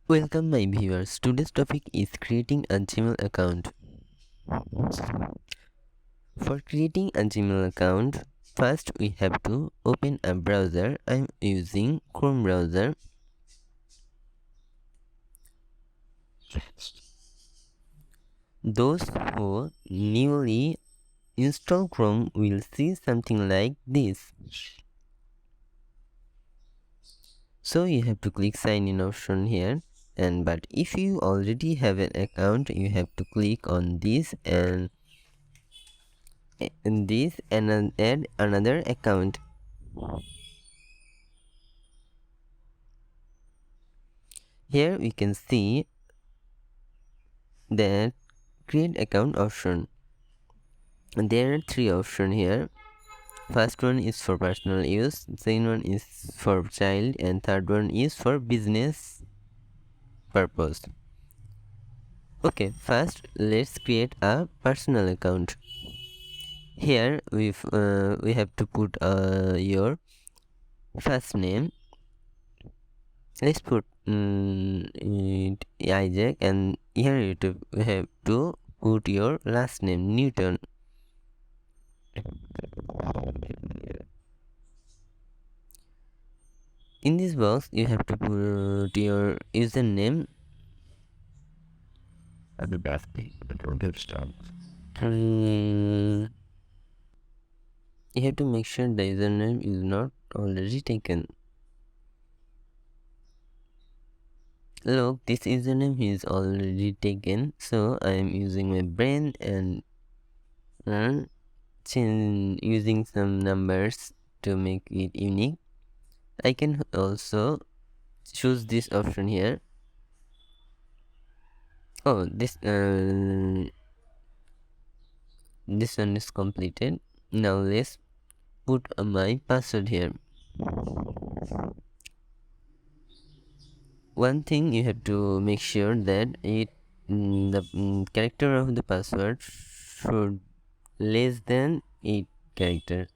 Welcome my viewers. Today's topic is creating a Gmail account. For creating a Gmail account, first we have to open a browser. I'm using Chrome browser. Those who newly install Chrome will see something like this. So you have to click sign in option here, but if you already have an account, you have to click on this and add another account. Here we can see that create account option. There are three options here. First one is for personal use, second one is for child, and third one is for business purpose. Okay, first let's create a personal account. Here we have to put your first name. Let's put Isaac, and here you have to put your last name, Newton. In this box you have to put your username. Happy birthday. Don't get started. You have to make sure the username is not already taken. Look, this username is already taken, so I am using my brain and using some numbers to make it unique. I can also choose this option here. Oh, this one is completed. Now let's put my password here. One thing you have to make sure that the character of the password should less than 8 characters.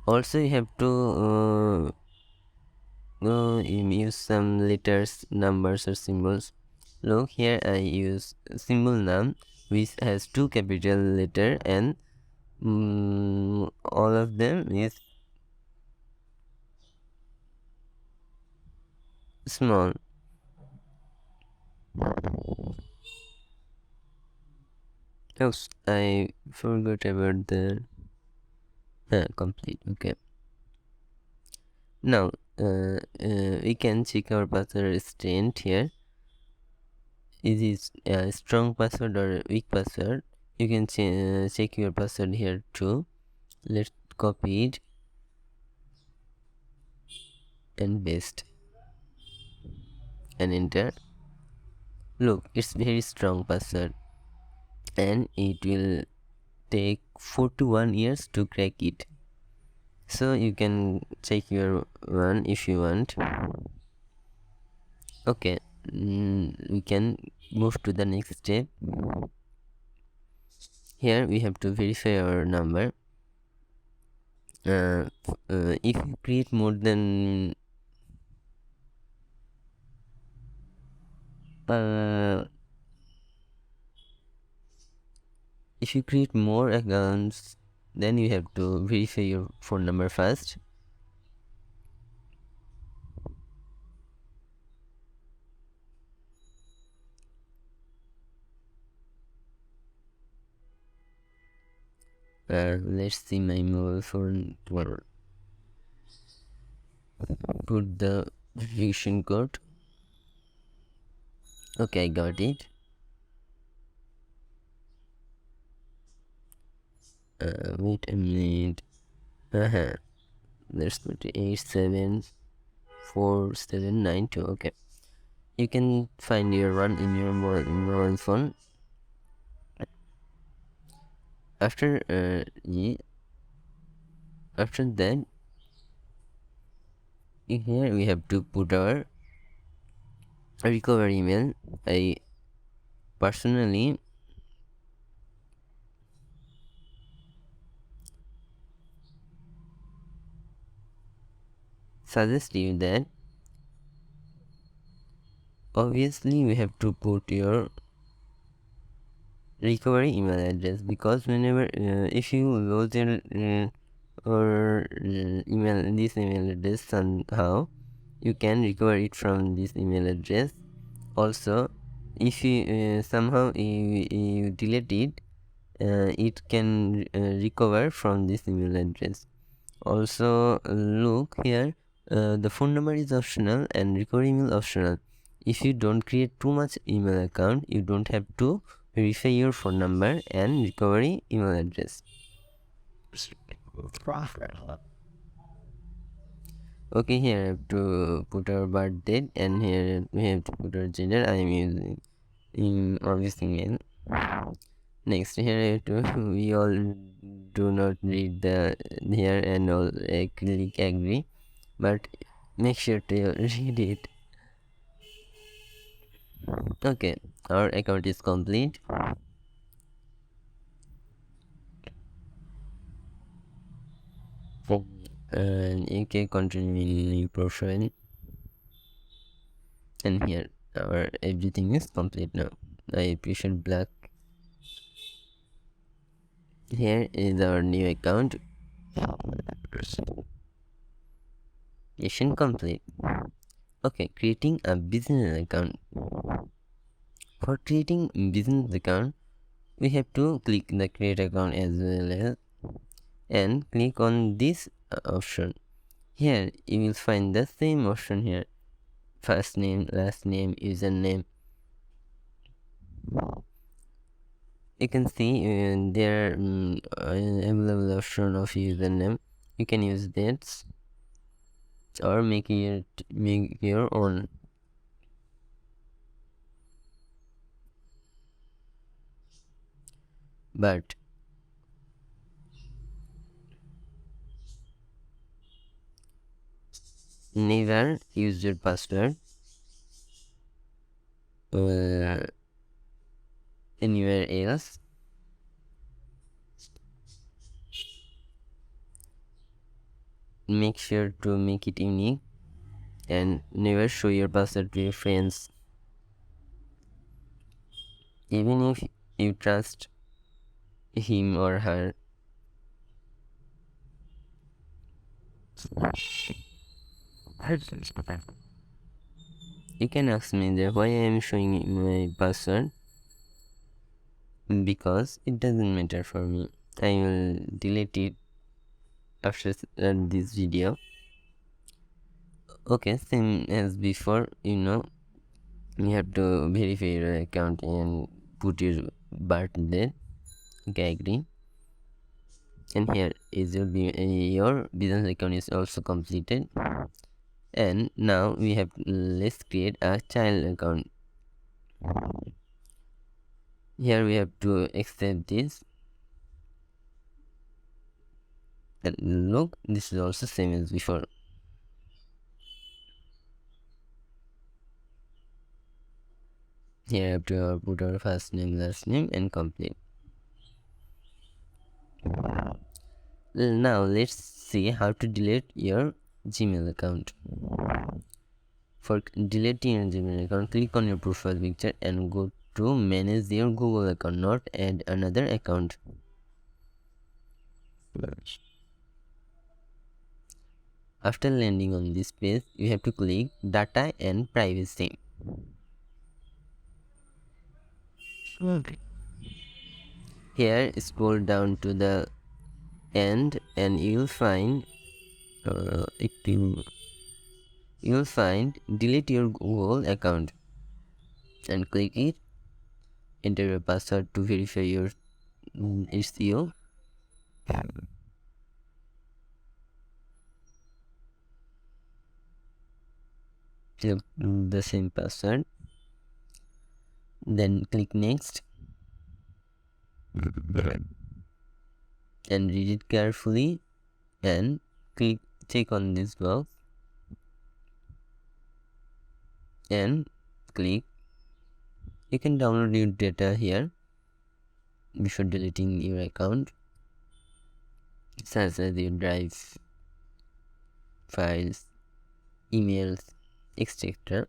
Also you have to use some letters, numbers or symbols. Look, here I use symbol num, which has 2 capital letter and all of them is small. Oops, I forgot about the complete. Okay, now we can check our password strength here. Is it a strong password or a weak password? You can check your password here too. Let's copy it and paste and enter. Look, it's very strong password and it will take 4 to 1 years to crack it. So you can check your one if you want. Okay, we can move to the next step. Here we have to verify our number. If you create more than if you create more accounts, then you have to verify your phone number first. Let's see my mobile phone. Well, put the verification code. Okay, I got it. Wait a minute. Let's put 874792. Okay, you can find your run in your mobile phone. After After that, here we have to put our recovery email. I personally suggest you that obviously we have to put your recovery email address, because whenever if you lose your this email address somehow, you can recover it from this email address. Also, if you somehow you delete it, it can recover from this email address. Also, look here, the phone number is optional and recovery email optional. If you don't create too much email account, you don't have to verify your phone number and recovery email address. Profit. Okay, here I have to put our birth date, and here we have to put our gender. I am using in obvious email. Next, here I have to we all do not read the here and all click agree, but make sure to read it. Okay, our account is complete. And you can continue in your profile, and here our everything is complete now. I appreciate black. Here is our new account. Mission complete. Okay, creating a business account. For creating business account, we have to click the create account as well as, and click on this option. Here you will find the same option here: first name, last name, username. You can see there available option of username. You can use that or make your own. But never use your password anywhere else. Make sure to make it unique, and never show your password to your friends, even if you trust him or her. You can ask me that why I am showing my password, because it doesn't matter for me. I will delete it after this video. Okay, same as before, you have to verify your account and put your birth date. Okay, agree. And here is your business account is also completed. And now we have, let's create a child account. Here we have to accept this. And look, this is also same as before. Here I have to put our first name, last name, and complete. Now let's see how to delete your Gmail account. For deleting your Gmail account, click on your profile picture and go to manage your Google account, not add another account. After landing on this page, you have to click data and privacy. Here scroll down to the end and you'll find delete your Google account, and click it. Enter your password to verify your it's you. The same password, then click next and read it carefully. and check on this box and click. You can download your data here before deleting your account, such as your drive files, emails, etc.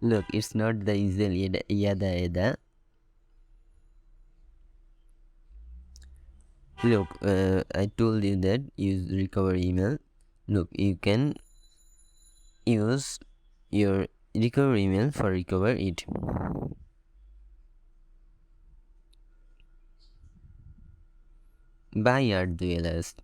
Look, it's not the usual yada yada. Look, I told you that use recover email. Look, you can use your recover email for recover it. Buy ArcGIS.